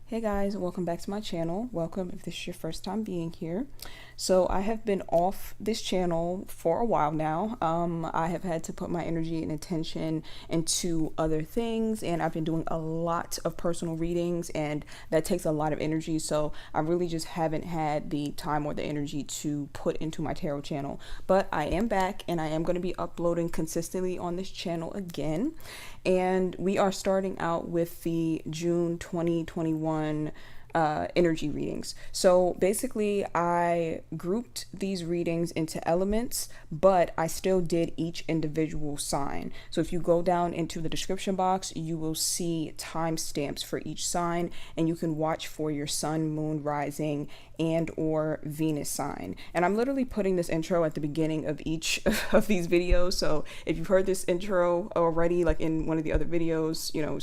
Hey guys, welcome back to my channel. Welcome if this is your first time being here. So I have been off this channel for a while now. I have had to put my energy and attention into other things, and I've been doing a lot of personal readings, and that takes a lot of energy. So I really just haven't had the time or the energy to put into my tarot channel. But I am back, and I am going to be uploading consistently on this channel again. And we are starting out with the June 2021 energy readings. So basically, I grouped these readings into elements, but I still did each individual sign. So if you go down into the description box, you will see timestamps for each sign, and you can watch for your sun, moon, rising, and or Venus sign. And I'm literally putting this intro at the beginning of each of these videos. So if you've heard this intro already, like in one of the other videos, you know,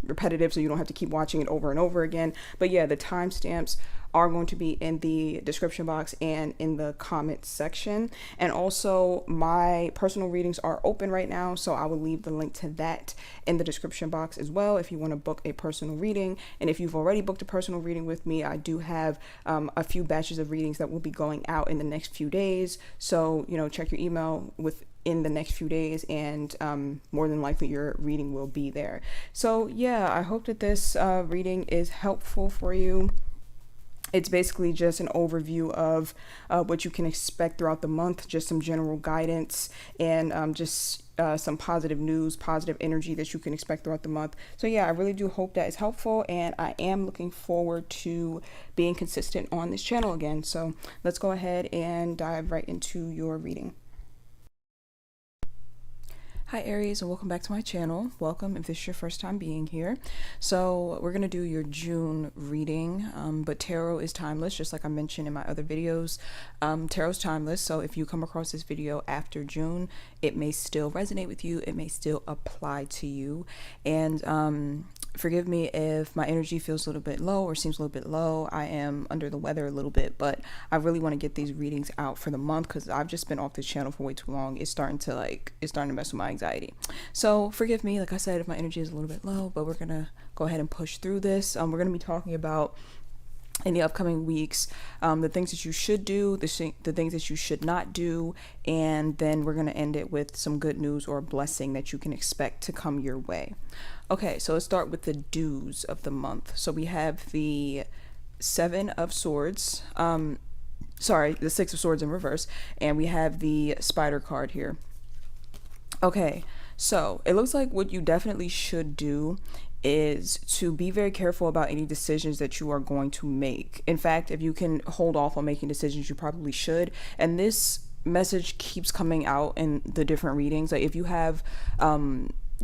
repetitive, so you don't have to keep watching it over and over again. But yeah, the timestamps are going to be in the description box and in the comments section. And also my personal readings are open right now, so I will leave the link to that in the description box as well if you want to book a personal reading. And if you've already booked a personal reading with me, I do have a few batches of readings that will be going out in the next few days. So, you know, check your email in the next few days, and more than likely your reading will be there. So yeah, I hope that this reading is helpful for you. It's basically just an overview of what you can expect throughout the month, just some general guidance, and just some positive news, positive energy that you can expect throughout the month. So yeah, I really do hope that is helpful, and I am looking forward to being consistent on this channel again. So let's go ahead and dive right into your reading. Hi Aries, and welcome back to my channel. Welcome if this is your first time being here. So we're going to do your June reading, but tarot is timeless, just like I mentioned in my other videos. Tarot's timeless, so if you come across this video after June, it may still resonate with you, it may still apply to you. And forgive me if my energy feels a little bit low or seems a little bit low. I am under the weather a little bit, but I really want to get these readings out for the month because I've just been off this channel for way too long. It's starting to mess with my anxiety. So forgive me, like I said, if my energy is a little bit low, but we're gonna go ahead and push through this. We're gonna be talking about in the upcoming weeks, the things that you should do, the things that you should not do, and then we're going to end it with some good news or a blessing that you can expect to come your way. Okay, so let's start with the do's of the month. So we have the Seven of Swords, the Six of Swords in reverse, and we have the Spider card here. Okay, so it looks like what you definitely should do is to be very careful about any decisions that you are going to make. In fact, if you can hold off on making decisions, you probably should. And this message keeps coming out in the different readings. Like if you have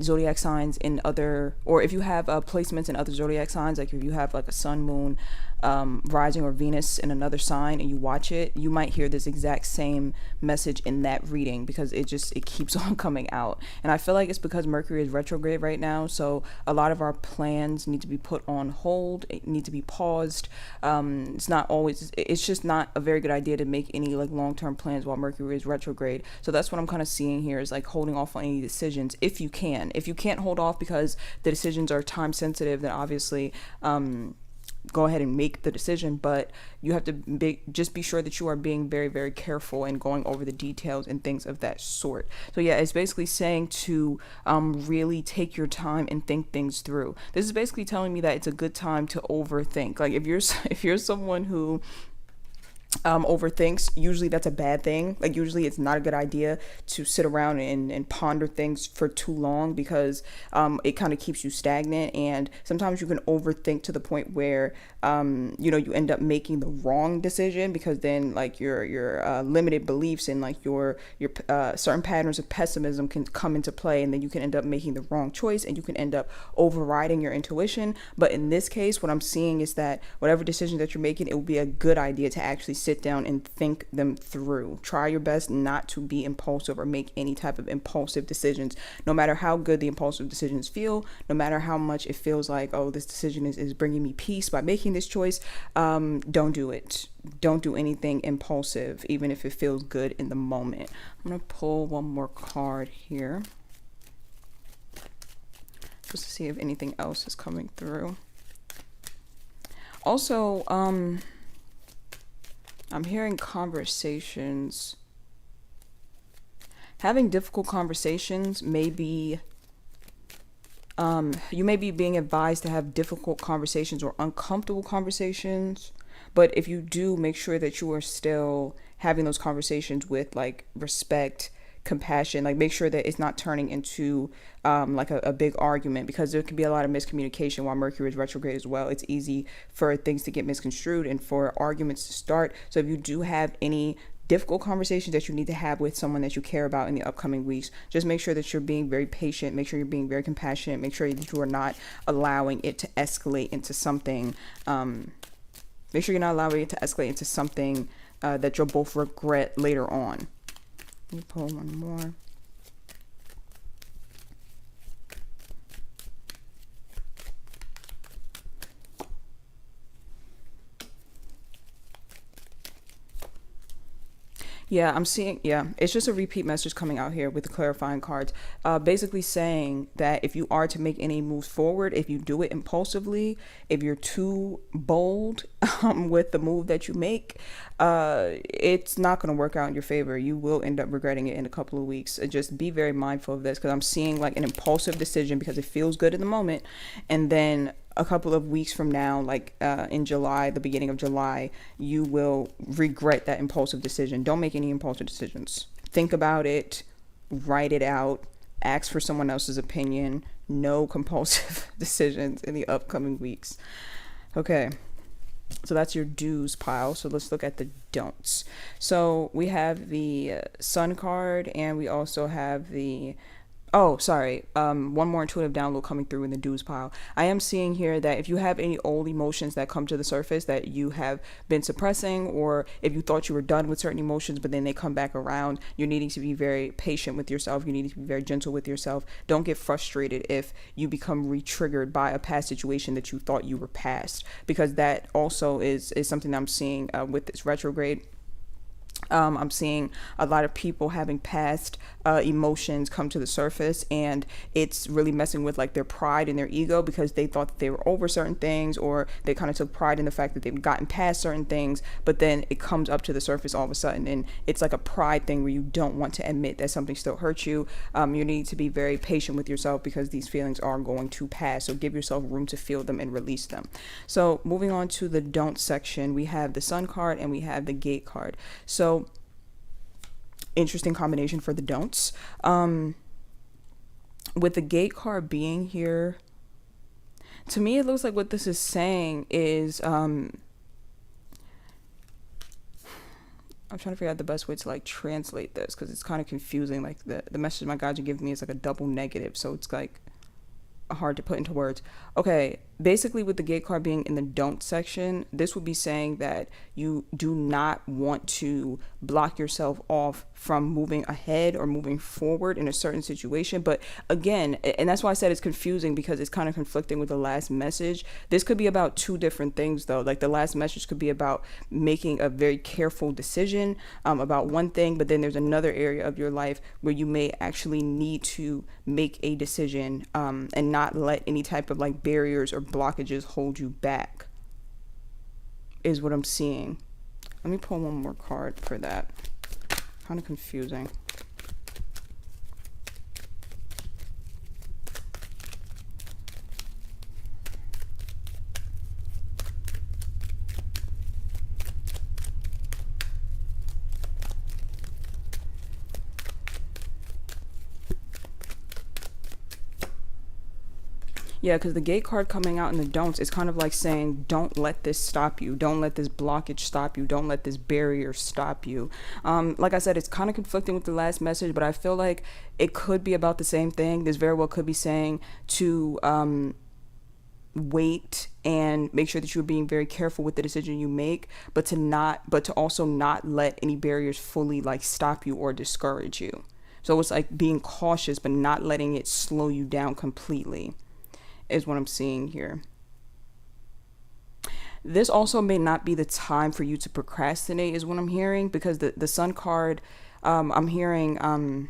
zodiac signs in other, or if you have placements in other zodiac signs, like if you have like a sun, moon, rising, or Venus in another sign, and you watch it, you might hear this exact same message in that reading because it keeps on coming out. And I feel like it's because Mercury is retrograde right now, so a lot of our plans need to be put on hold, it need to be paused. It's just not a very good idea to make any like long-term plans while Mercury is retrograde. So that's what I'm kind of seeing here, is like holding off on any decisions if you can. If you can't hold off because the decisions are time sensitive, then obviously go ahead and make the decision, but you have to just be sure that you are being very, very careful and going over the details and things of that sort. So yeah, it's basically saying to really take your time and think things through. This is basically telling me that it's a good time to overthink. Like if you're someone who overthinks, usually that's a bad thing. Like usually it's not a good idea to sit around and ponder things for too long, because it kind of keeps you stagnant, and sometimes you can overthink to the point where you end up making the wrong decision, because then like your limited beliefs and like your certain patterns of pessimism can come into play, and then you can end up making the wrong choice, and you can end up overriding your intuition. But in this case, what I'm seeing is that whatever decision that you're making, it will be a good idea to actually sit down and think them through. Try your best not to be impulsive or make any type of impulsive decisions, no matter how good the impulsive decisions feel, no matter how much it feels like, oh, this decision is bringing me peace by making this choice. Don't do it. Don't do anything impulsive, even if it feels good in the moment. I'm going to pull one more card here just to see if anything else is coming through. Also, I'm hearing conversations. Having difficult conversations may be, you may be being advised to have difficult conversations or uncomfortable conversations. But if you do, make sure that you are still having those conversations with like respect, compassion. Like make sure that it's not turning into like a big argument, because there can be a lot of miscommunication while Mercury is retrograde as well. It's easy for things to get misconstrued and for arguments to start. So if you do have any difficult conversations that you need to have with someone that you care about in the upcoming weeks, just make sure that you're being very patient, make sure you're being very compassionate, make sure that you are not allowing it to escalate into something, make sure you're not allowing it to escalate into something that you'll both regret later on. Let me pull one more. Yeah, I'm seeing, yeah, it's just a repeat message coming out here with the clarifying cards. Basically saying that if you are to make any moves forward, if you do it impulsively, if you're too bold with the move that you make, it's not going to work out in your favor. You will end up regretting it in a couple of weeks. Just be very mindful of this, because I'm seeing like an impulsive decision because it feels good in the moment. And then a couple of weeks from now, like in July, the beginning of July, you will regret that impulsive decision. Don't make any impulsive decisions. Think about it, write it out, ask for someone else's opinion. No compulsive decisions in the upcoming weeks. Okay, so that's your do's pile. So let's look at the don'ts. So we have the Sun card, and we also have the, oh, sorry. One more intuitive download coming through in the do's pile. I am seeing here that if you have any old emotions that come to the surface that you have been suppressing, or if you thought you were done with certain emotions, but then they come back around, you're needing to be very patient with yourself. You need to be very gentle with yourself. Don't get frustrated if you become re-triggered by a past situation that you thought you were past, because that also is something I'm seeing with this retrograde. I'm seeing a lot of people having past emotions come to the surface, and it's really messing with like their pride and their ego, because they thought that they were over certain things, or they kind of took pride in the fact that they've gotten past certain things, but then it comes up to the surface all of a sudden, and it's like a pride thing where you don't want to admit that something still hurts you. You need to be very patient with yourself, because these feelings are going to pass, so give yourself room to feel them and release them. So moving on to the don't section, we have the Sun card and we have the Gate card. So interesting combination for the don'ts. With the Gate card being here, to me it looks like what this is saying is I'm trying to figure out the best way to like translate this, because it's kind of confusing. Like the message my guides are giving me is like a double negative, so it's like hard to put into words. Okay, basically with the Gate card being in the don't section, this would be saying that you do not want to block yourself off from moving ahead or moving forward in a certain situation. But again, and that's why I said it's confusing, because it's kind of conflicting with the last message. This could be about two different things though. Like the last message could be about making a very careful decision about one thing, but then there's another area of your life where you may actually need to make a decision and not let any type of like barriers or blockages hold you back, is what I'm seeing. Let me pull one more card for that. Kind of confusing. Yeah, because the Gate card coming out in the don'ts is kind of like saying, don't let this stop you. Don't let this blockage stop you. Don't let this barrier stop you. Like I said, it's kind of conflicting with the last message, but I feel like it could be about the same thing. This very well could be saying to wait and make sure that you're being very careful with the decision you make, but to also not let any barriers fully like stop you or discourage you. So it's like being cautious, but not letting it slow you down completely, is what I'm seeing here. This also may not be the time for you to procrastinate, is what I'm hearing, because the Sun card, I'm hearing,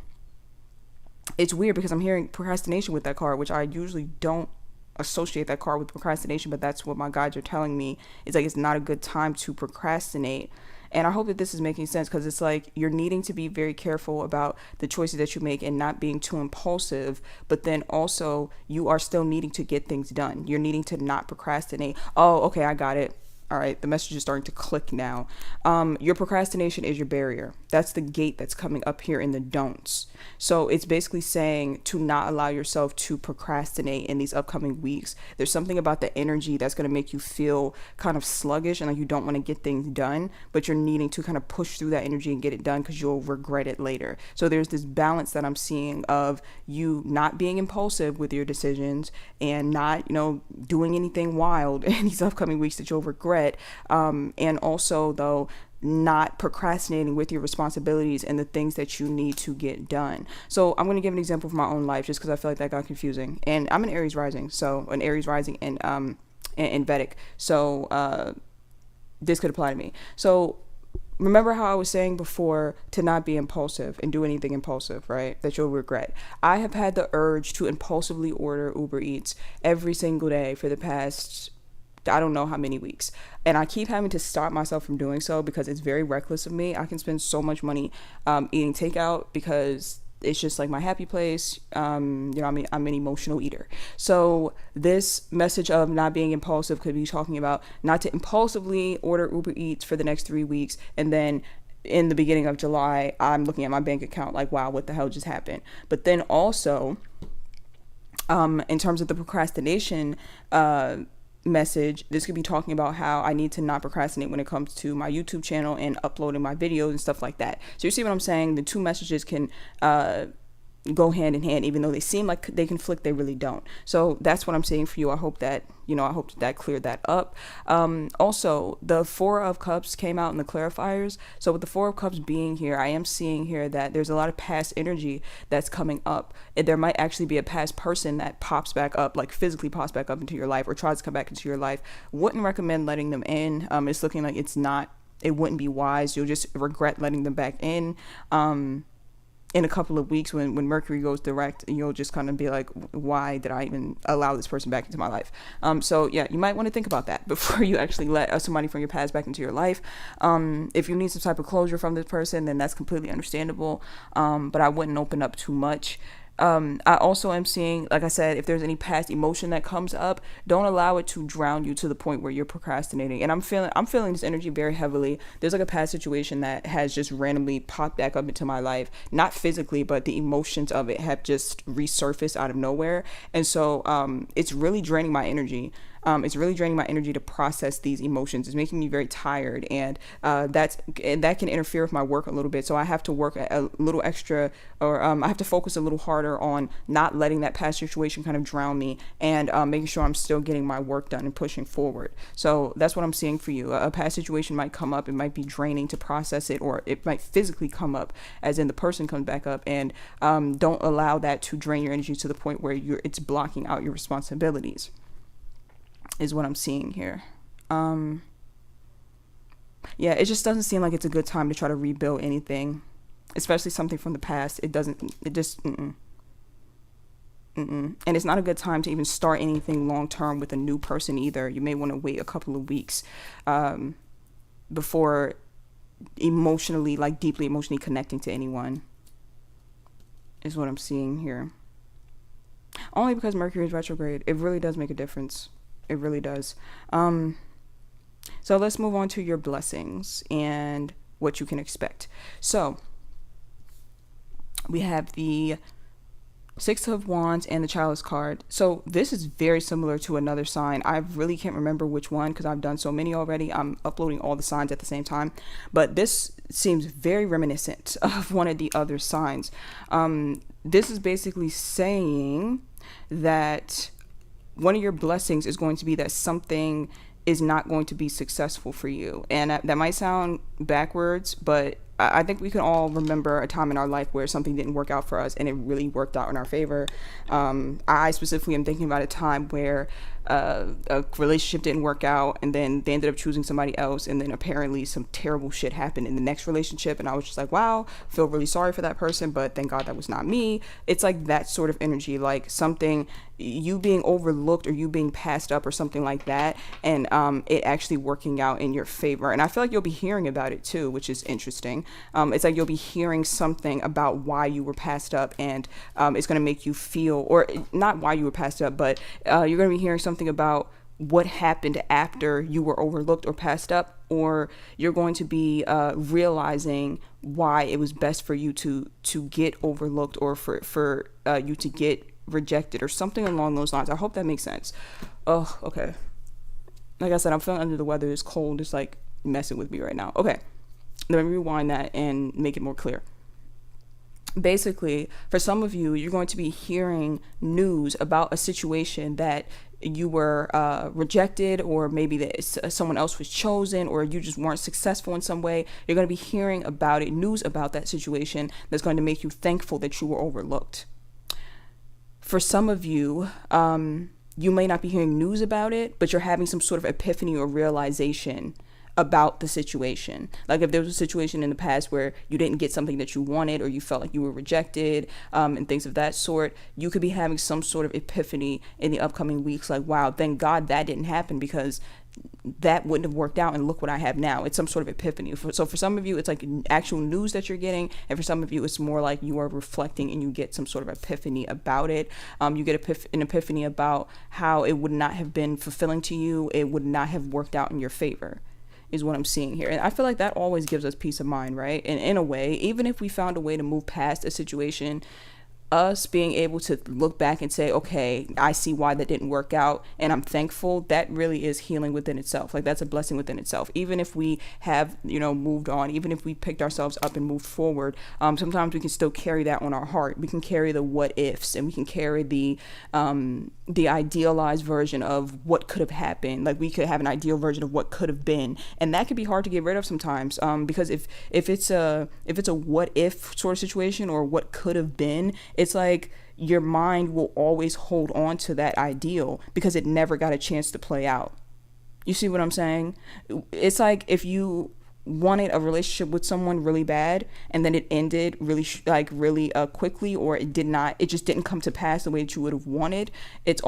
it's weird because I'm hearing procrastination with that card, which I usually don't associate that card with procrastination, but that's what my guides are telling me. It's like it's not a good time to procrastinate. And I hope that this is making sense, because it's like you're needing to be very careful about the choices that you make and not being too impulsive. But then also you are still needing to get things done. You're needing to not procrastinate. Oh, okay, I got it. All right, the message is starting to click now. Your procrastination is your barrier. That's the gate that's coming up here in the don'ts. So it's basically saying to not allow yourself to procrastinate in these upcoming weeks. There's something about the energy that's going to make you feel kind of sluggish and like you don't want to get things done, but you're needing to kind of push through that energy and get it done because you'll regret it later. So there's this balance that I'm seeing of you not being impulsive with your decisions and not, doing anything wild in these upcoming weeks that you'll regret. And also, though, not procrastinating with your responsibilities and the things that you need to get done. So I'm going to give an example of my own life just because I feel like that got confusing. And I'm an Aries rising, and Vedic. So this could apply to me. So remember how I was saying before to not be impulsive and do anything impulsive, right? That you'll regret. I have had the urge to impulsively order Uber Eats every single day for the past I don't know how many weeks. And I keep having to stop myself from doing so because it's very reckless of me. I can spend so much money eating takeout because it's just like my happy place. I'm an emotional eater. So this message of not being impulsive could be talking about not to impulsively order Uber Eats for the next 3 weeks. And then in the beginning of July, I'm looking at my bank account like, wow, what the hell just happened? But then also, in terms of the procrastination, message, this could be talking about how I need to not procrastinate when it comes to my YouTube channel and uploading my videos and stuff like that. So you see what I'm saying? The two messages can go hand in hand, even though they seem like they conflict, they really don't. So that's what I'm saying for you. I hope that that cleared that up. Also, the Four of Cups came out in the clarifiers. So with the Four of Cups being here, I am seeing here that there's a lot of past energy that's coming up. There might actually be a past person that pops back up, like physically pops back up into your life or tries to come back into your life. Wouldn't recommend letting them in. It's looking like it wouldn't be wise. You'll just regret letting them back in a couple of weeks when Mercury goes direct. You'll just kind of be like, why did I even allow this person back into my life? So yeah, you might want to think about that before you actually let somebody from your past back into your life. If you need some type of closure from this person, then that's completely understandable. But I wouldn't open up too much. I also am seeing, like I said, if there's any past emotion that comes up, don't allow it to drown you to the point where you're procrastinating. And I'm feeling this energy very heavily. There's like a past situation that has just randomly popped back up into my life, not physically, but the emotions of it have just resurfaced out of nowhere. And so, it's really draining my energy. It's really draining my energy to process these emotions. It's making me very tired, and that can interfere with my work a little bit. So I have to work a little extra, or I have to focus a little harder on not letting that past situation kind of drown me, and making sure I'm still getting my work done and pushing forward. So that's what I'm seeing for you. A past situation might come up. It might be draining to process it, or it might physically come up, as in the person comes back up, and don't allow that to drain your energy to the point where it's blocking out your responsibilities. Is what I'm seeing here. Yeah, it just doesn't seem like it's a good time to try to rebuild anything, especially something from the past. And it's not a good time to even start anything long term with a new person either. You may want to wait a couple of weeks before deeply emotionally connecting to anyone, is what I'm seeing here. Only because Mercury is retrograde. It really does make a difference. It really does. So let's move on to your blessings and what you can expect. So we have the Six of Wands and the Chalice card. So this is very similar to another sign. I really can't remember which one because I've done so many already. I'm uploading all the signs at the same time. But this seems very reminiscent of one of the other signs. This is basically saying that one of your blessings is going to be that something is not going to be successful for you. And that might sound backwards, but I think we can all remember a time in our life where something didn't work out for us and it really worked out in our favor. I specifically am thinking about a time where a relationship didn't work out, and then they ended up choosing somebody else, and then apparently some terrible shit happened in the next relationship, and I was just like, wow, feel really sorry for that person, but thank God that was not me. It's like that sort of energy, like something, you being overlooked or you being passed up or something like that, and it actually working out in your favor. And I feel like you'll be hearing about it too, which is interesting. It's like you'll be hearing something about why you were passed up, and it's going to make you feel, or not why you were passed up, but you're going to be hearing something about what happened after you were overlooked or passed up, or you're going to be realizing why it was best for you to get overlooked, or for you to get rejected, or something along those lines. I hope that makes sense. Oh, okay. Like I said, I'm feeling under the weather. It's cold. It's like messing with me right now. Okay, let me rewind that and make it more clear. Basically, for some of you, you're going to be hearing news about a situation that you were rejected, or maybe that someone else was chosen, or you just weren't successful in some way. You're going to be hearing about it, news about that situation that's going to make you thankful that you were overlooked. For some of you, you may not be hearing news about it, but you're having some sort of epiphany or realization about the situation. Like if there was a situation in the past where you didn't get something that you wanted, or you felt like you were rejected, and things of that sort, you could be having some sort of epiphany in the upcoming weeks, like, wow, thank God that didn't happen, because that wouldn't have worked out, and look what I have now. It's some sort of epiphany. So for some of you, it's like actual news that you're getting, and for some of you, it's more like you are reflecting and you get some sort of epiphany about it. You get an epiphany about how it would not have been fulfilling to you, it would not have worked out in your favor, is what I'm seeing here. And I feel like that always gives us peace of mind, right? And in a way, even if we found a way to move past a situation, us being able to look back and say, okay, I see why that didn't work out, and I'm thankful, that really is healing within itself. Like that's a blessing within itself. Even if we have, moved on, even if we picked ourselves up and moved forward, sometimes we can still carry that on our heart. We can carry the what ifs, and we can carry the idealized version of what could have happened. Like we could have an ideal version of what could have been, and that could be hard to get rid of sometimes, because if it's a what if sort of situation, or what could have been, it's like your mind will always hold on to that ideal because it never got a chance to play out. You see what I'm saying? It's like if you wanted a relationship with someone really bad, and then it ended really quickly, or it just didn't come to pass the way that you would have wanted. It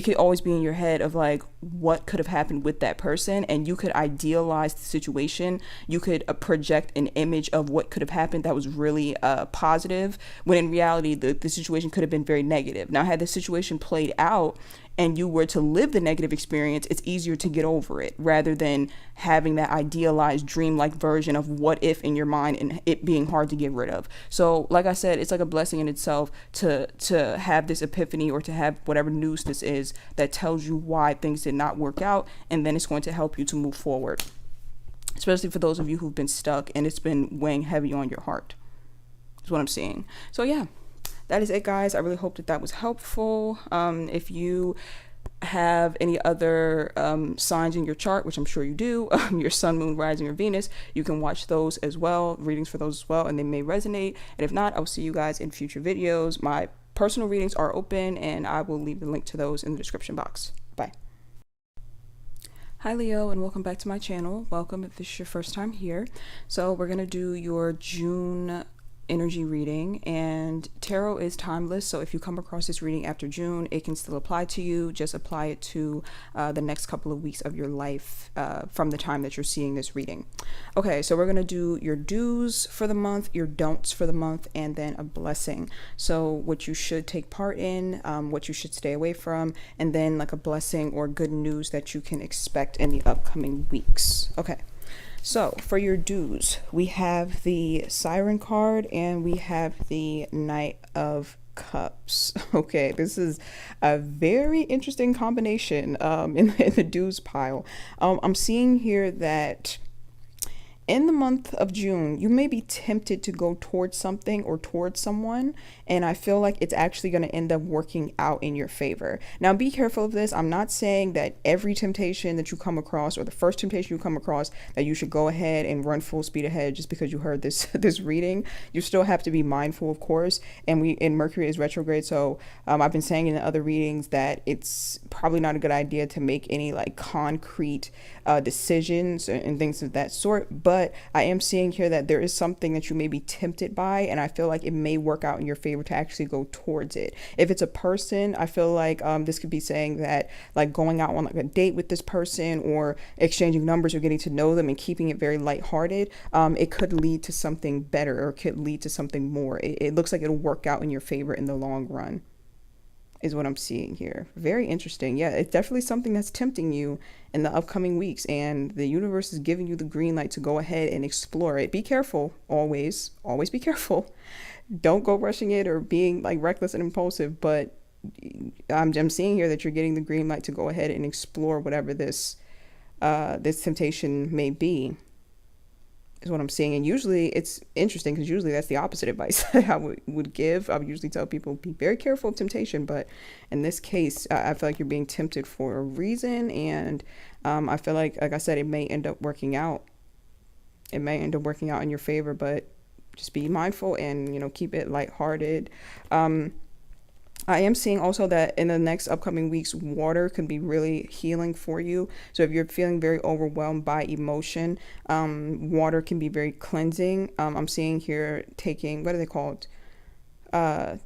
could always be in your head of like what could have happened with that person, and you could idealize the situation. You could project an image of what could have happened that was really positive, when in reality the situation could have been very negative. Now, had the situation played out and you were to live the negative experience, it's easier to get over it, rather than having that idealized dreamlike version of what if in your mind, and it being hard to get rid of. So like I said, it's like a blessing in itself to have this epiphany, or to have whatever news this is that tells you why things did not work out, and then it's going to help you to move forward, especially for those of you who've been stuck and it's been weighing heavy on your heart, is what I'm seeing. So yeah, that is it, guys. I really hope that was helpful. If you have any other signs in your chart, which I'm sure you do, your sun, moon, rising, or Venus, you can watch those as well, readings for those as well, and they may resonate. And if not, I'll see you guys in future videos. My personal readings are open, and I will leave the link to those in the description box. Bye. Hi Leo, and welcome back to my channel. Welcome if this is your first time here. So we're going to do your June energy reading, and tarot is timeless, so if you come across this reading after June, it can still apply to you. Just apply it to the next couple of weeks of your life from the time that you're seeing this reading. Okay, so we're going to do your do's for the month, your don'ts for the month, and then a blessing. So what you should take part in, what you should stay away from, and then like a blessing or good news that you can expect in the upcoming weeks. Okay. So for your do's, we have the Siren card and we have the Knight of Cups. Okay, this is a very interesting combination in the do's pile. I'm seeing here that in the month of June, you may be tempted to go towards something or towards someone, and I feel like it's actually going to end up working out in your favor. Now, be careful of this. I'm not saying that every temptation that you come across or the first temptation you come across that you should go ahead and run full speed ahead just because you heard this this reading. You still have to be mindful, of course, and Mercury is retrograde, so I've been saying in the other readings that it's probably not a good idea to make any like concrete decisions and things of that sort. But I am seeing here that there is something that you may be tempted by, and I feel like it may work out in your favor to actually go towards it. If it's a person, I feel like this could be saying that like going out on like a date with this person or exchanging numbers or getting to know them and keeping it very lighthearted, it could lead to something better or could lead to something more. It looks like it'll work out in your favor in the long run, is what I'm seeing here. Very interesting. Yeah, it's definitely something that's tempting you in the upcoming weeks, and the universe is giving you the green light to go ahead and explore it. Be careful, always be careful. Don't go rushing it or being like reckless and impulsive, but I'm seeing here that you're getting the green light to go ahead and explore whatever this temptation may be, is what I'm seeing. And usually it's interesting because usually that's the opposite advice I would give. I would usually tell people be very careful of temptation, but in this case, I feel like you're being tempted for a reason, and I feel like I said, it may end up working out. It may end up working out in your favor, but just be mindful and keep it lighthearted. I am seeing also that in the next upcoming weeks, water can be really healing for you. So if you're feeling very overwhelmed by emotion, water can be very cleansing. I'm seeing here taking, what are they called?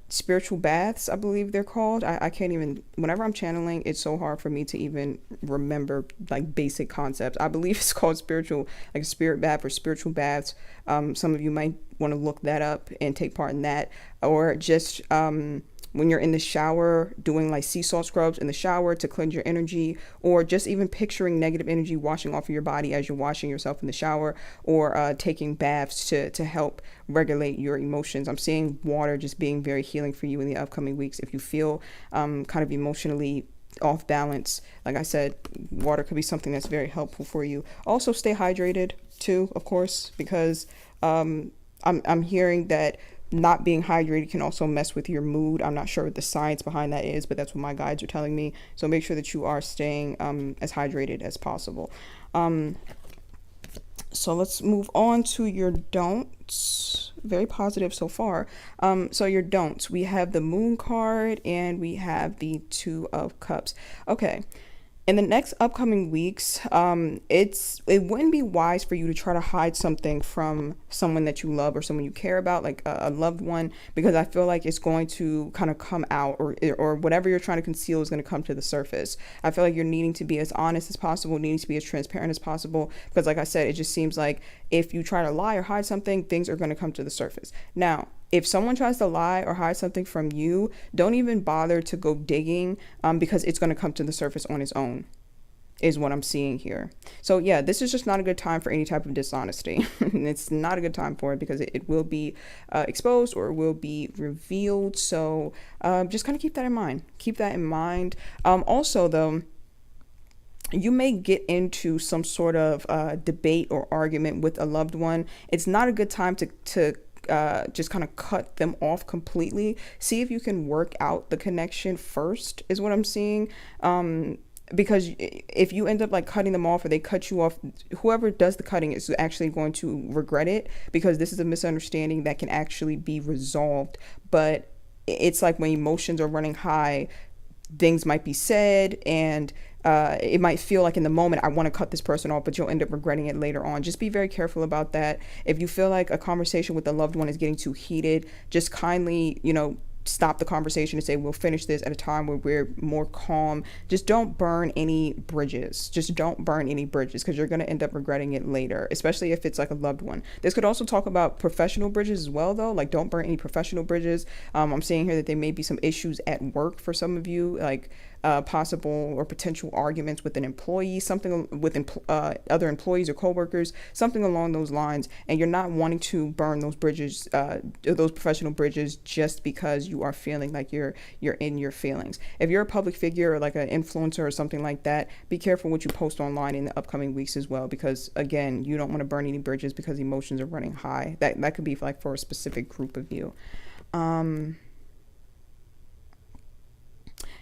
Spiritual baths, I believe they're called. I can't even, whenever I'm channeling, it's so hard for me to even remember like basic concepts. I believe it's called like a spirit bath or spiritual baths. Some of you might want to look that up and take part in that, or just, when you're in the shower, doing like sea salt scrubs in the shower to cleanse your energy, or just even picturing negative energy washing off of your body as you're washing yourself in the shower, or taking baths to help regulate your emotions. I'm seeing water just being very healing for you in the upcoming weeks. If you feel kind of emotionally off balance, like I said, water could be something that's very helpful for you. Also, stay hydrated too, of course, because I'm hearing that not being hydrated can also mess with your mood. I'm not sure what the science behind that is, but that's what my guides are telling me. So make sure that you are staying as hydrated as possible. So let's move on to your don'ts. Very positive so far. So your don'ts, we have the Moon card and we have the Two of Cups. Okay. In the next upcoming weeks, it wouldn't be wise for you to try to hide something from someone that you love or someone you care about, like a loved one, because I feel like it's going to kind of come out, or whatever you're trying to conceal is going to come to the surface. I feel like you're needing to be as honest as possible, needing to be as transparent as possible, because like I said, it just seems like if you try to lie or hide something, things are going to come to the surface. Now, if someone tries to lie or hide something from you, don't even bother to go digging, because it's going to come to the surface on its own, is what I'm seeing here. So yeah, this is just not a good time for any type of dishonesty. It's not a good time for it because it will be exposed or it will be revealed. So just kind of keep that in mind. Keep that in mind. Also, though, you may get into some sort of debate or argument with a loved one. It's not a good time to just kind of cut them off completely. See if you can work out the connection first, is what I'm seeing. Because if you end up like cutting them off or they cut you off, whoever does the cutting is actually going to regret it, because this is a misunderstanding that can actually be resolved. But it's like when emotions are running high, things might be said, and it might feel like in the moment I want to cut this person off, but you'll end up regretting it later on. Just be very careful about that. If you feel like a conversation with a loved one is getting too heated, just kindly, stop the conversation and say, we'll finish this at a time where we're more calm. Just don't burn any bridges. Because you're going to end up regretting it later, especially if it's like a loved one. This could also talk about professional bridges as well, though. Like, don't burn any professional bridges. I'm seeing here that there may be some issues at work for some of you, like possible or potential arguments with an employee, something with other employees or coworkers, something along those lines, and you're not wanting to burn those bridges, those professional bridges, just because you are feeling like you're in your feelings. If you're a public figure or like an influencer or something like that, be careful what you post online in the upcoming weeks as well, because again, you don't want to burn any bridges because emotions are running high. That could be like for a specific group of you.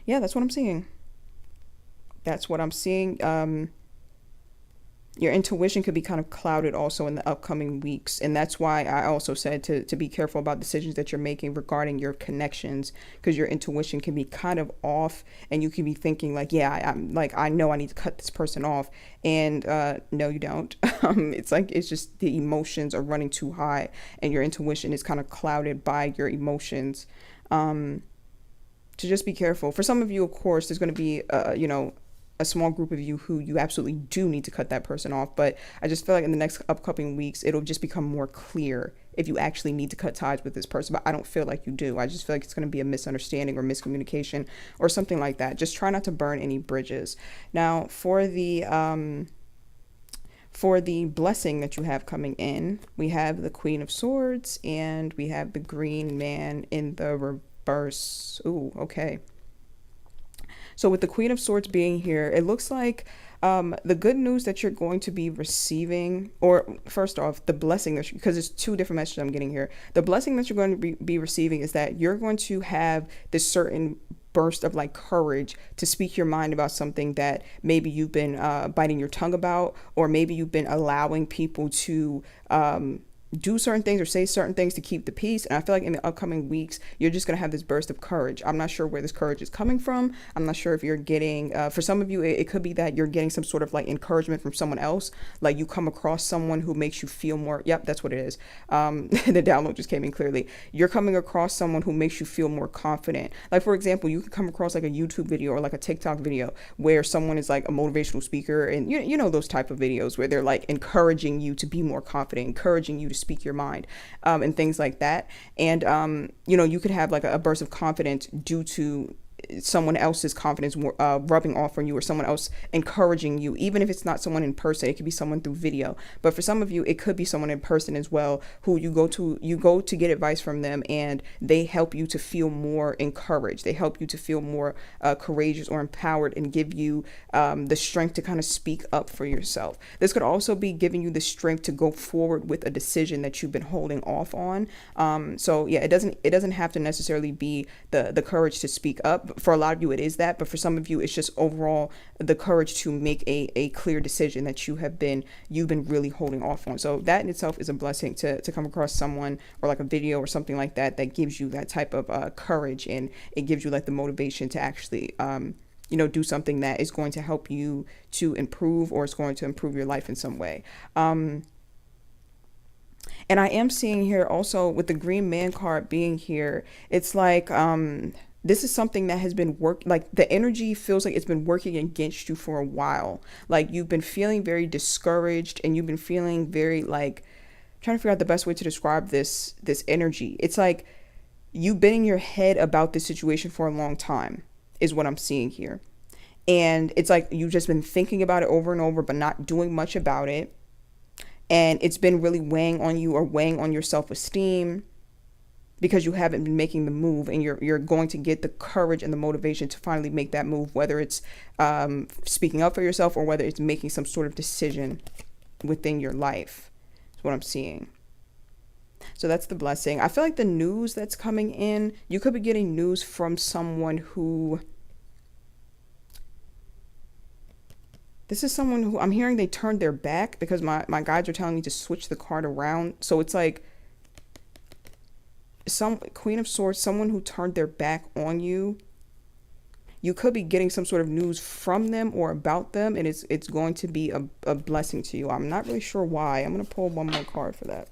Yeah, that's what I'm seeing. That's what I'm seeing. Your intuition could be kind of clouded also in the upcoming weeks. And that's why I also said to be careful about decisions that you're making regarding your connections, because your intuition can be kind of off and you can be thinking like, yeah, I'm like, I know I need to cut this person off. And no, you don't. It's just the emotions are running too high and your intuition is kind of clouded by your emotions. To just be careful. For some of you, of course, there's going to be, a small group of you who you absolutely do need to cut that person off. But I just feel like in the next upcoming weeks, it'll just become more clear if you actually need to cut ties with this person. But I don't feel like you do. I just feel like it's going to be a misunderstanding or miscommunication or something like that. Just try not to burn any bridges. Now, for the blessing that you have coming in, we have the Queen of Swords and we have the Green Man in the reverse. Ooh, okay. So with the Queen of Swords being here, it looks like the good news that you're going to be receiving, or first off, the blessing that because it's two different messages I'm getting here. The blessing that you're going to be receiving is that you're going to have this certain burst of like courage to speak your mind about something that maybe you've been biting your tongue about, or maybe you've been allowing people to do certain things or say certain things to keep the peace. And I feel like in the upcoming weeks, you're just going to have this burst of courage. I'm not sure where this courage is coming from. I'm not sure if you're getting, for some of you, it could be that you're getting some sort of like encouragement from someone else. Like you come across someone who makes you feel more, yep, that's what it is. The download just came in clearly. You're coming across someone who makes you feel more confident. Like for example, you could come across like a YouTube video or like a TikTok video where someone is like a motivational speaker, and you know those type of videos where they're like encouraging you to be more confident, encouraging you to speak your mind, and things like that. And you could have like a burst of confidence due to someone else's confidence rubbing off on you, or someone else encouraging you, even if it's not someone in person. It could be someone through video, but for some of you it could be someone in person as well, who you go to get advice from them, and they help you to feel more encouraged. They help you to feel more courageous or empowered, and give you the strength to kind of speak up for yourself. This could also be giving you the strength to go forward with a decision that you've been holding off on. So yeah, it doesn't have to necessarily be the courage to speak up. For a lot of you it is that, but for some of you it's just overall the courage to make a clear decision that you've been really holding off on. So that in itself is a blessing, to come across someone or like a video or something like that that gives you that type of courage, and it gives you like the motivation to actually do something that is going to help you to improve, or it's going to improve your life in some way. And I am seeing here also with the Green Man card being here, it's like this is something that has been like the energy feels like it's been working against you for a while. Like you've been feeling very discouraged, and you've been feeling very like, trying to figure out the best way to describe this energy. It's like you've been in your head about this situation for a long time, is what I'm seeing here. And it's like you've just been thinking about it over and over, but not doing much about it. And it's been really weighing on you, or weighing on your self-esteem, because you haven't been making the move, and you're going to get the courage and the motivation to finally make that move, whether it's speaking up for yourself, or whether it's making some sort of decision within your life. That's what I'm seeing. So that's the blessing. I feel like the news that's coming in, you could be getting news from someone who, this is someone who I'm hearing they turned their back, because my guides are telling me to switch the card around. So it's like some Queen of Swords, someone who turned their back on you. You could be getting some sort of news from them or about them, and it's going to be a blessing to you. I'm not really sure why. I'm going to pull one more card for that.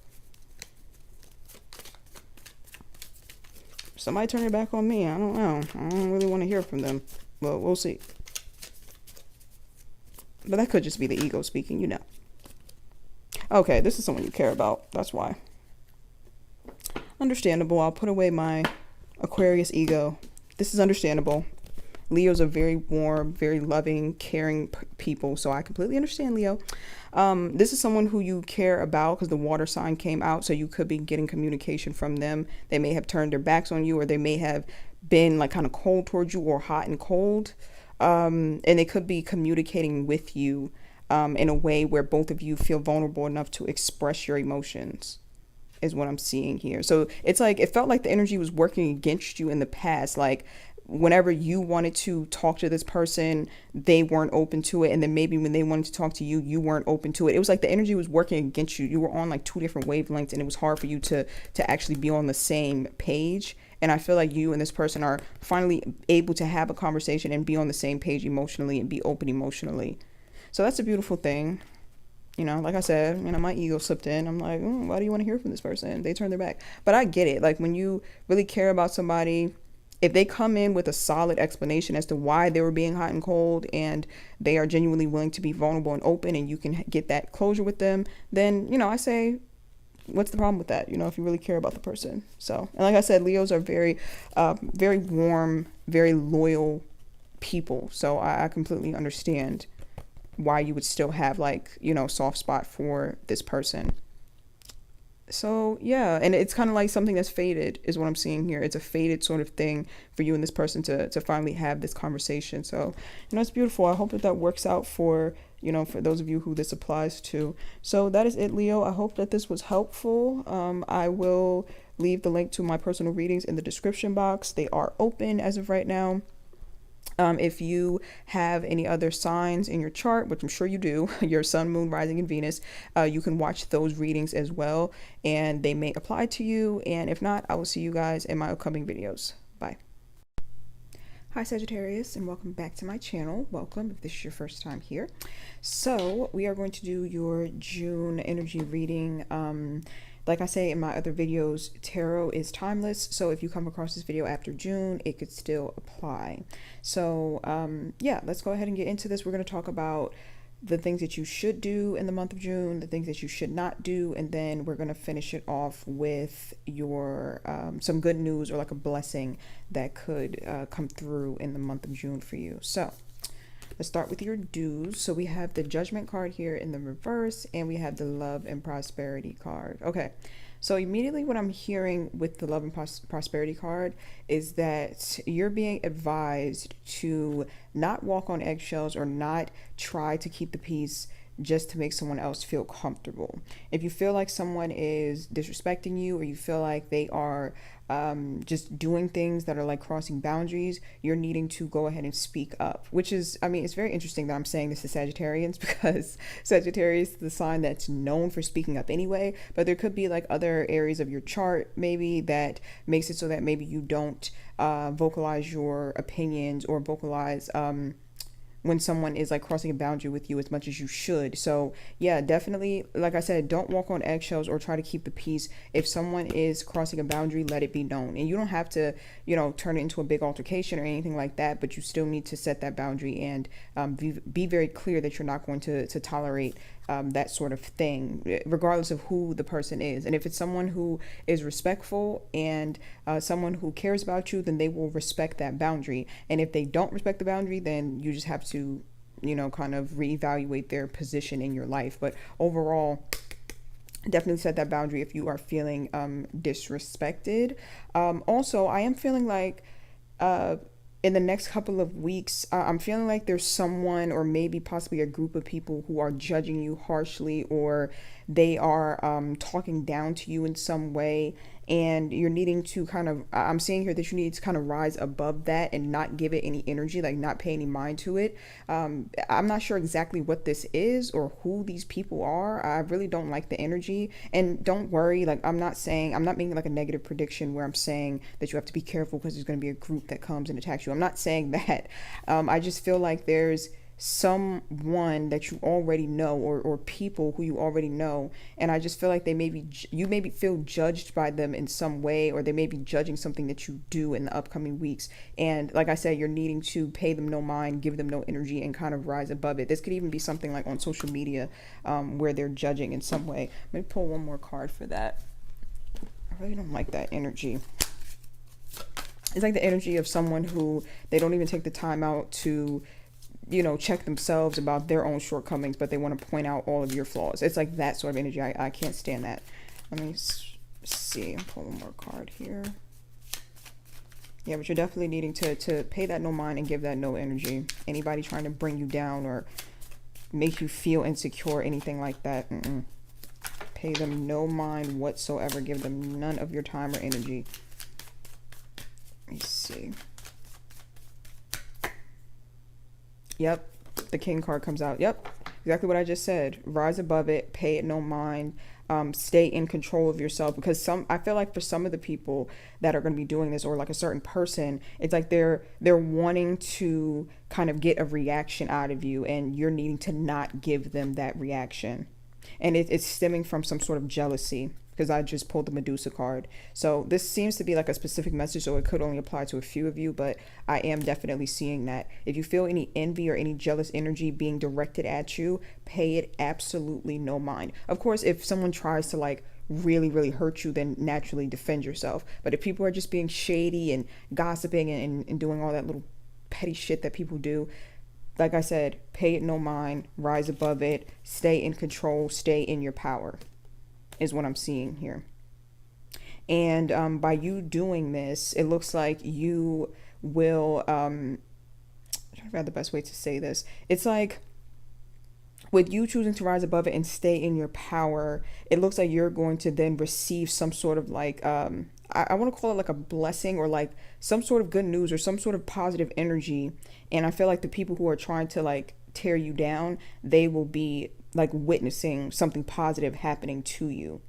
Somebody turn their back on me. I don't know. I don't really want to hear from them. Well, we'll see. But that could just be the ego speaking, Okay, this is someone you care about. That's why. Understandable. I'll put away my Aquarius ego. This is understandable. Leos are very warm, very loving, caring people. So I completely understand, Leo. This is someone who you care about because the water sign came out. So you could be getting communication from them. They may have turned their backs on you, or they may have been like kind of cold towards you, or hot and cold. And they could be communicating with you in a way where both of you feel vulnerable enough to express your emotions, is what I'm seeing here. So it's like, it felt like the energy was working against you in the past. Like whenever you wanted to talk to this person, they weren't open to it. And then maybe when they wanted to talk to you, you weren't open to it. It was like the energy was working against you. You were on like two different wavelengths, and it was hard for you to actually be on the same page. And I feel like you and this person are finally able to have a conversation and be on the same page emotionally and be open emotionally. So that's a beautiful thing. You know, like I said, you know, my ego slipped in. I'm like, why do you want to hear from this person? They turn their back. But I get it. Like when you really care about somebody, if they come in with a solid explanation as to why they were being hot and cold, and they are genuinely willing to be vulnerable and open, and you can get that closure with them, then, you know, I say, what's the problem with that? You know, if you really care about the person. So, and like I said, Leos are very, very warm, very loyal people. So I completely understand why you would still have like, you know, soft spot for this person. So yeah, and it's kind of like something that's faded is what I'm seeing here. It's a faded sort of thing for you and this person to finally have this conversation. So, you know, it's beautiful. I hope that that works out for, you know, for those of you who this applies to. So that is it, Leo. I hope that this was helpful. I will leave the link to my personal readings in the description box. They are open as of right now. If you have any other signs in your chart, which I'm sure you do, your sun, moon, rising, and Venus, you can watch those readings as well, and they may apply to you. And if not, I will see you guys in my upcoming videos. Bye. Hi Sagittarius, and welcome back to my channel. Welcome if this is your first time here. So we are going to do your June energy reading. Like I say in my other videos, tarot is timeless. So if you come across this video after June, it could still apply. So yeah, let's go ahead and get into this. We're going to talk about the things that you should do in the month of June, the things that you should not do, and then we're going to finish it off with your some good news or like a blessing that could come through in the month of June for you. So let's start with your do's. So we have the Judgment card here in the reverse, and we have the Love and Prosperity card. Okay, so immediately what I'm hearing with the Love and Prosperity card is that you're being advised to not walk on eggshells or not try to keep the peace just to make someone else feel comfortable. If you feel like someone is disrespecting you, or you feel like they are just doing things that are like crossing boundaries, you're needing to go ahead and speak up, which is, I mean, it's very interesting that I'm saying this to Sagittarians, because Sagittarius is the sign that's known for speaking up anyway, but there could be like other areas of your chart maybe that makes it so that maybe you don't vocalize your opinions or vocalize when someone is like crossing a boundary with you as much as you should. So yeah, definitely, like I said, don't walk on eggshells or try to keep the peace. If someone is crossing a boundary, let it be known. And you don't have to, you know, turn it into a big altercation or anything like that, but you still need to set that boundary and be very clear that you're not going to tolerate that sort of thing, regardless of who the person is. And if it's someone who is respectful and someone who cares about you, then they will respect that boundary. And if they don't respect the boundary, then you just have to, you know, kind of reevaluate their position in your life. But overall, definitely set that boundary if you are feeling disrespected. Also, I am feeling like in the next couple of weeks, I'm feeling like there's someone, or maybe possibly a group of people, who are judging you harshly, or they are talking down to you in some way, and you're needing to kind of, I'm seeing here that you need to kind of rise above that and not give it any energy, like not pay any mind to it. I'm not sure exactly what this is or who these people are. I really don't like the energy. And don't worry, like I'm not making like a negative prediction where I'm saying that you have to be careful because there's going to be a group that comes and attacks you. I'm not saying that. I just feel like there's someone that you already know, or people who you already know, and I just feel like you maybe feel judged by them in some way, or they may be judging something that you do in the upcoming weeks. And like I said, you're needing to pay them no mind, give them no energy, and kind of rise above it. This could even be something like on social media where they're judging in some way. Let me pull one more card for that. I really don't like that energy. It's like the energy of someone who they don't even take the time out to, check themselves about their own shortcomings, but they want to point out all of your flaws. It's like that sort of energy. I can't stand that. Let me see. I'll pull one more card here. Yeah, but you're definitely needing to pay that no mind and give that no energy. Anybody trying to bring you down or make you feel insecure, anything like that, pay them no mind whatsoever. Give them none of your time or energy. Let me see. Yep, the King card comes out. Yep, exactly what I just said. Rise above it, pay it no mind. Stay in control of yourself, because I feel like for some of the people that are going to be doing this, or like a certain person, it's like they're wanting to kind of get a reaction out of you, and you're needing to not give them that reaction, and it's stemming from some sort of jealousy, because I just pulled the Medusa card. So this seems to be like a specific message, so it could only apply to a few of you, but I am definitely seeing that. If you feel any envy or any jealous energy being directed at you, pay it absolutely no mind. Of course, if someone tries to like really hurt you, then naturally defend yourself. But if people are just being shady and gossiping and doing all that little petty shit that people do, like I said, pay it no mind, rise above it, stay in control, stay in your power, is what I'm seeing here. And by you doing this, it looks like you will, I'm trying to figure out the best way to say this. It's like, with you choosing to rise above it and stay in your power, it looks like you're going to then receive some sort of like, I want to call it like a blessing, or like some sort of good news or some sort of positive energy. And I feel like the people who are trying to like tear you down, they will be like witnessing something positive happening to you.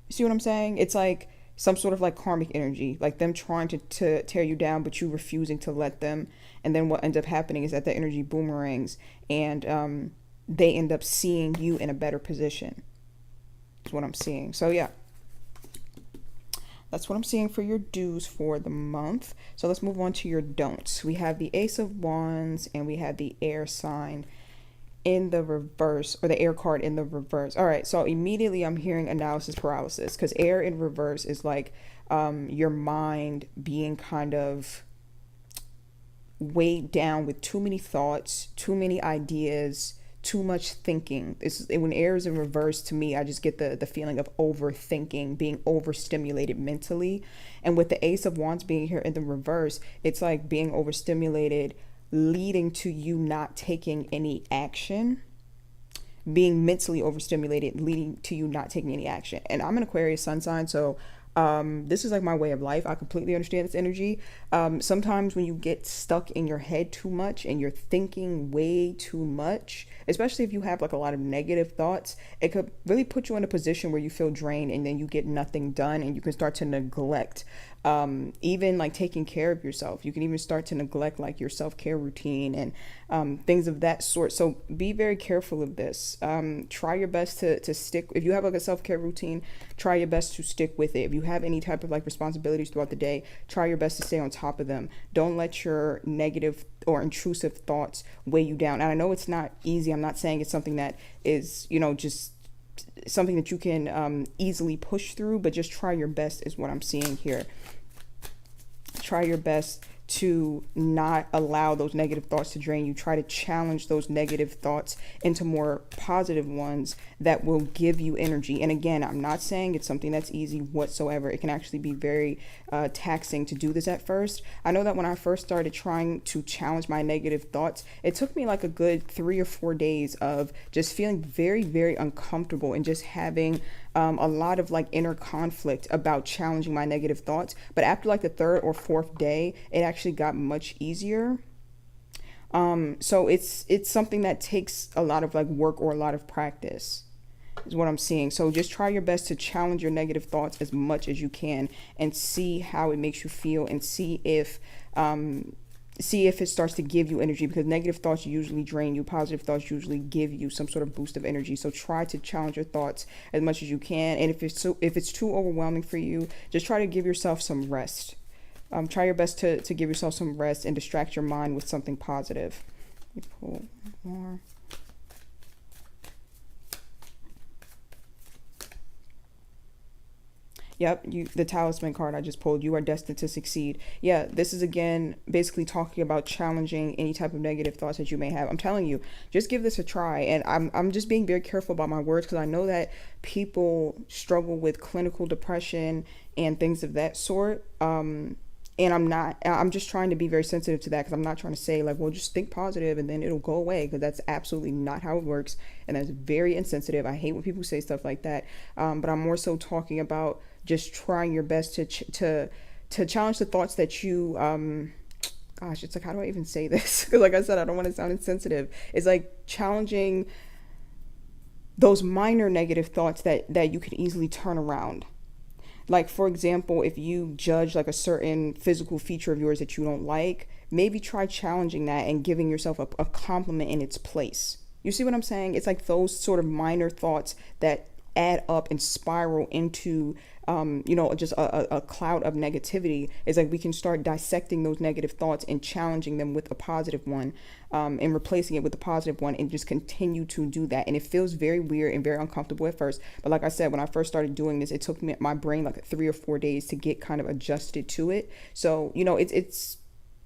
See what I'm saying? It's like some sort of like karmic energy, like them trying to tear you down, but you refusing to let them. And then what ends up happening is that the energy boomerangs, and they end up seeing you in a better position. Is what I'm seeing. So yeah, that's what I'm seeing for your do's for the month. So let's move on to your don'ts. We have the Ace of Wands, and we have the air sign in the reverse, or the air card in the reverse. All right, so immediately I'm hearing analysis paralysis, because air in reverse is like your mind being kind of weighed down with too many thoughts, too many ideas, too much thinking. When air is in reverse, to me, I just get the feeling of overthinking, being overstimulated mentally. And with the Ace of Wands being here in the reverse, it's like being overstimulated, leading to you not taking any action. Being mentally overstimulated, leading to you not taking any action. And I'm an Aquarius sun sign, so this is like my way of life. I completely understand this energy. Sometimes when you get stuck in your head too much and you're thinking way too much, especially if you have like a lot of negative thoughts, it could really put you in a position where you feel drained, and then you get nothing done, and you can start to neglect even like taking care of yourself. You can even start to neglect like your self-care routine and things of that sort. So be very careful of this. Try your best to stick. If you have like a self-care routine, try your best to stick with it. If you have any type of like responsibilities throughout the day, try your best to stay on top of them. Don't let your negative or intrusive thoughts weigh you down. And I know it's not easy. I'm not saying it's something that is, just something that you can easily push through, but just try your best is what I'm seeing here. Try your best to not allow those negative thoughts to drain you. Try to challenge those negative thoughts into more positive ones that will give you energy. And again, I'm not saying it's something that's easy whatsoever. It can actually be very taxing to do this at first. I know that when I first started trying to challenge my negative thoughts, it took me like a good 3 or 4 days of just feeling very uncomfortable and just having a lot of like inner conflict about challenging my negative thoughts. But after like the 3rd or 4th day, it actually got much easier. So it's something that takes a lot of like work or a lot of practice, is what I'm seeing. So just try your best to challenge your negative thoughts as much as you can, and see how it makes you feel, and see if it starts to give you energy, because negative thoughts usually drain you. Positive thoughts usually give you some sort of boost of energy. So try to challenge your thoughts as much as you can. And if it's too overwhelming for you, just try to give yourself some rest. Try your best to give yourself some rest and distract your mind with something positive. Let me pull more. Yep, the talisman card I just pulled. You are destined to succeed. Yeah, this is again basically talking about challenging any type of negative thoughts that you may have. I'm telling you, just give this a try. And I'm just being very careful about my words because I know that people struggle with clinical depression and things of that sort. And I'm just trying to be very sensitive to that because I'm not trying to say like, well, just think positive and then it'll go away, because that's absolutely not how it works. And that's very insensitive. I hate when people say stuff like that. But I'm more so talking about just trying your best to challenge the thoughts that you, gosh, it's like, how do I even say this? Because like I said, I don't want to sound insensitive. It's like challenging those minor negative thoughts that you can easily turn around. Like, for example, if you judge like a certain physical feature of yours that you don't like, maybe try challenging that and giving yourself a compliment in its place. You see what I'm saying? It's like those sort of minor thoughts that add up and spiral into, just a cloud of negativity. It's like we can start dissecting those negative thoughts and challenging them with a positive one, and replacing it with a positive one, and just continue to do that. And it feels very weird and very uncomfortable at first. But like I said, when I first started doing this, it took my brain like 3 or 4 days to get kind of adjusted to it. So,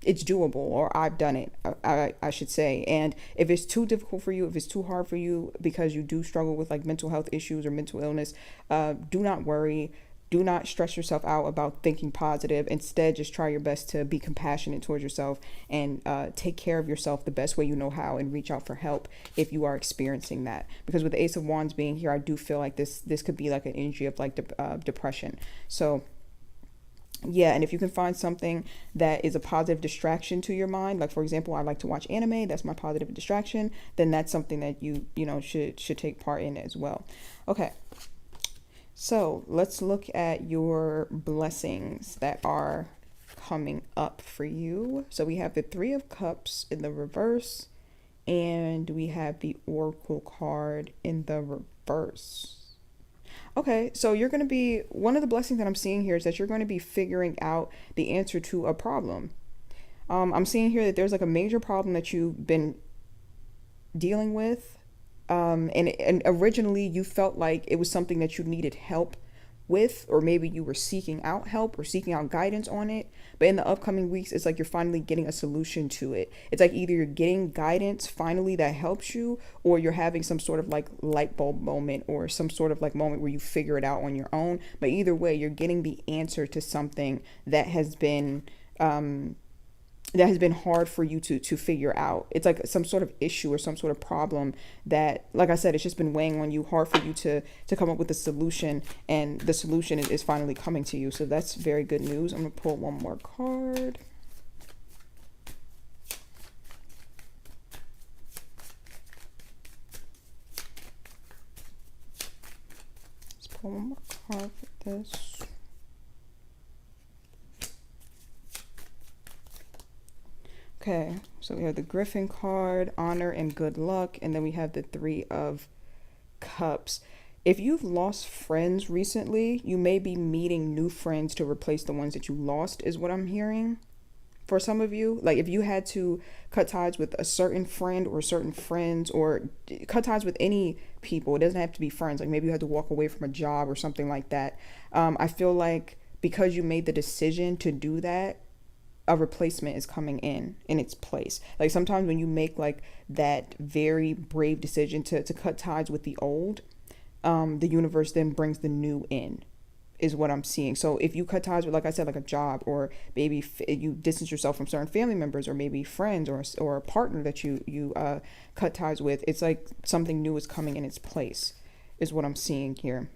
it's doable, or I've done it, I should say. And if it's too difficult for you, if it's too hard for you because you do struggle with like mental health issues or mental illness, do not worry. Do not stress yourself out about thinking positive. Instead, just try your best to be compassionate towards yourself and take care of yourself the best way you know how, and reach out for help if you are experiencing that. Because with the Ace of Wands being here, I do feel like this could be like an energy of like depression. So yeah, and if you can find something that is a positive distraction to your mind, like for example, I like to watch anime, that's my positive distraction, then that's something that you should take part in as well. Okay. So let's look at your blessings that are coming up for you. So we have the 3 of Cups in the reverse, and we have the Oracle card in the reverse. Okay, so you're going to be, one of the blessings that I'm seeing here is that you're going to be figuring out the answer to a problem. I'm seeing here that there's like a major problem that you've been dealing with. And originally you felt like it was something that you needed help with, or maybe you were seeking out help or seeking out guidance on it. But in the upcoming weeks, it's like you're finally getting a solution to it. It's like either you're getting guidance finally that helps you, or you're having some sort of like light bulb moment, or some sort of like moment where you figure it out on your own. But either way, you're getting the answer to something that has been hard for you to figure out. It's like some sort of issue or some sort of problem that, like I said, it's just been weighing on you, hard for you to come up with a solution, and the solution is finally coming to you. So that's very good news. I'm going to pull one more card. Let's pull one more card for this. Okay, so we have the Griffin card, honor and good luck, and then we have the 3 of Cups. If you've lost friends recently, you may be meeting new friends to replace the ones that you lost, is what I'm hearing. For some of you, like if you had to cut ties with a certain friend or certain friends, or cut ties with any people, it doesn't have to be friends. Like maybe you had to walk away from a job or something like that. I feel like because you made the decision to do that, a replacement is coming in its place. Like sometimes when you make like that very brave decision to cut ties with the old, the universe then brings the new in, is what I'm seeing. So if you cut ties with, like I said, like a job, or maybe you distance yourself from certain family members, or maybe friends, or a partner that you cut ties with, it's like something new is coming in its place, is what I'm seeing here.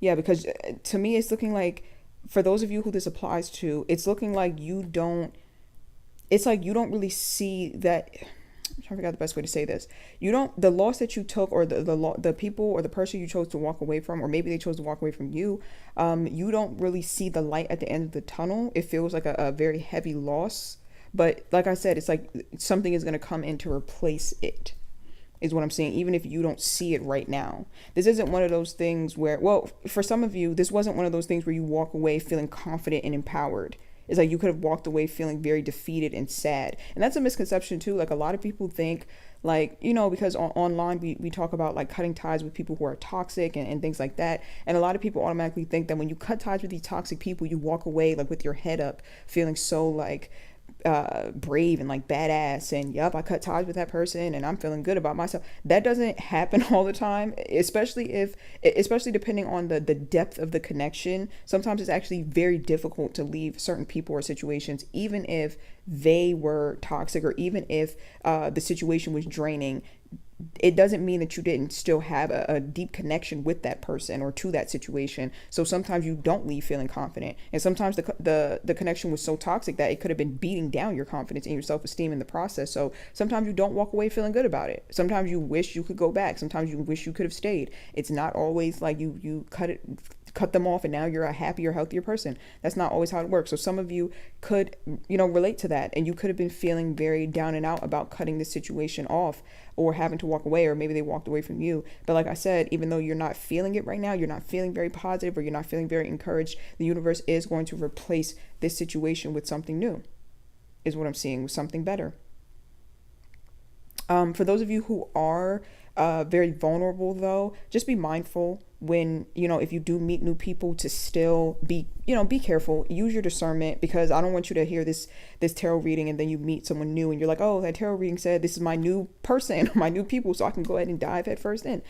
Yeah, because to me it's looking like, for those of you who this applies to, it's looking like you don't really see that. I'm trying to figure out the best way to say this. The loss that you took, or the people or the person you chose to walk away from, or maybe they chose to walk away from you, you don't really see the light at the end of the tunnel. It feels like a very heavy loss. But like I said, it's like something is going to come in to replace it, is what I'm saying, even if you don't see it right now. This isn't one of those things where, well, for some of you, this wasn't one of those things where you walk away feeling confident and empowered. It's like you could have walked away feeling very defeated and sad. And that's a misconception too. Like a lot of people think Like, you know, because online we talk about like cutting ties with people who are toxic and things like that. And a lot of people automatically think that when you cut ties with these toxic people, you walk away like with your head up, feeling so like brave and like badass, and yep, I cut ties with that person and I'm feeling good about myself. That doesn't happen all the time, especially depending on the depth of the connection. Sometimes it's actually very difficult to leave certain people or situations, even if they were toxic, or even if the situation was draining. It doesn't mean that you didn't still have a deep connection with that person or to that situation. So sometimes you don't leave feeling confident, and sometimes the connection was so toxic that it could have been beating down your confidence and your self-esteem in the process. So sometimes you don't walk away feeling good about it. Sometimes you wish you could go back. Sometimes you wish you could have stayed. It's not always like you cut them off and now you're a happier, healthier person. That's not always how it works. So some of you could, you know, relate to that, and you could have been feeling very down and out about cutting this situation off or having to walk away, or maybe they walked away from you. But like I said, even though you're not feeling it right now, you're not feeling very positive, or you're not feeling very encouraged, the universe is going to replace this situation with something new, is what I'm seeing, with something better. For those of you who are very vulnerable, though, just be mindful when, you know, if you do meet new people, to still be, you know, be careful, use your discernment, because I don't want you to hear this tarot reading and then you meet someone new and you're like, oh, that tarot reading said this is my new person, my new people, so I can go ahead and dive head first in.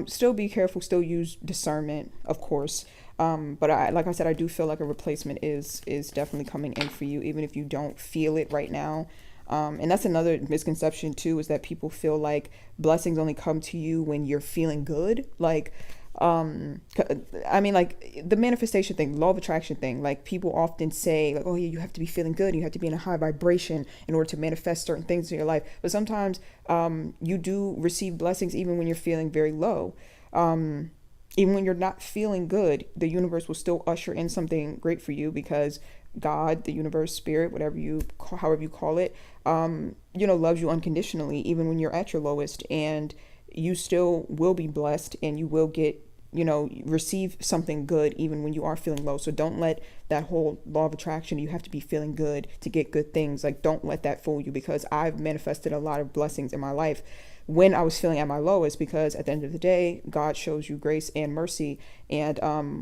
Still be careful, still use discernment, of course. But like I said, I do feel like a replacement is definitely coming in for you, even if you don't feel it right now. And that's another misconception too, is that people feel like blessings only come to you when you're feeling good. Like, I mean, like the manifestation thing, law of attraction thing, like people often say like, oh yeah, you have to be feeling good, you have to be in a high vibration in order to manifest certain things in your life. But sometimes you do receive blessings even when you're feeling very low. Even when you're not feeling good, the universe will still usher in something great for you, because God, the universe, spirit, however you call it, you know, loves you unconditionally, even when you're at your lowest, and you still will be blessed, and you will get, you know, receive something good even when you are feeling low. So don't let that whole law of attraction, you have to be feeling good to get good things, like don't let that fool you, because I've manifested a lot of blessings in my life when I was feeling at my lowest, because at the end of the day, God shows you grace and mercy, and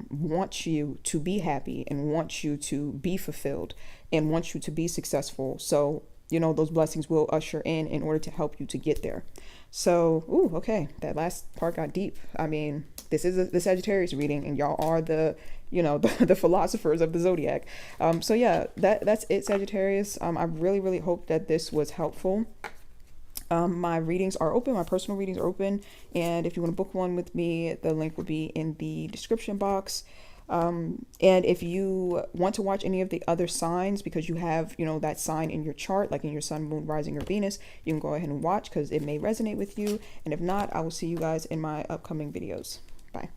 wants you to be happy, and wants you to be fulfilled, and wants you to be successful. So, you know, those blessings will usher in order to help you to get there. So, ooh, okay, that last part got deep. I mean, this is the Sagittarius reading, and y'all are the, you know, the philosophers of the zodiac. So yeah, that's it, Sagittarius. I really, really hope that this was helpful. My readings are open, my personal readings are open, and if you want to book one with me, the link will be in the description box. And if you want to watch any of the other signs, because you have, you know, that sign in your chart, like in your sun, moon, rising, or Venus, you can go ahead and watch, because it may resonate with you. And if not, I will see you guys in my upcoming videos. Bye.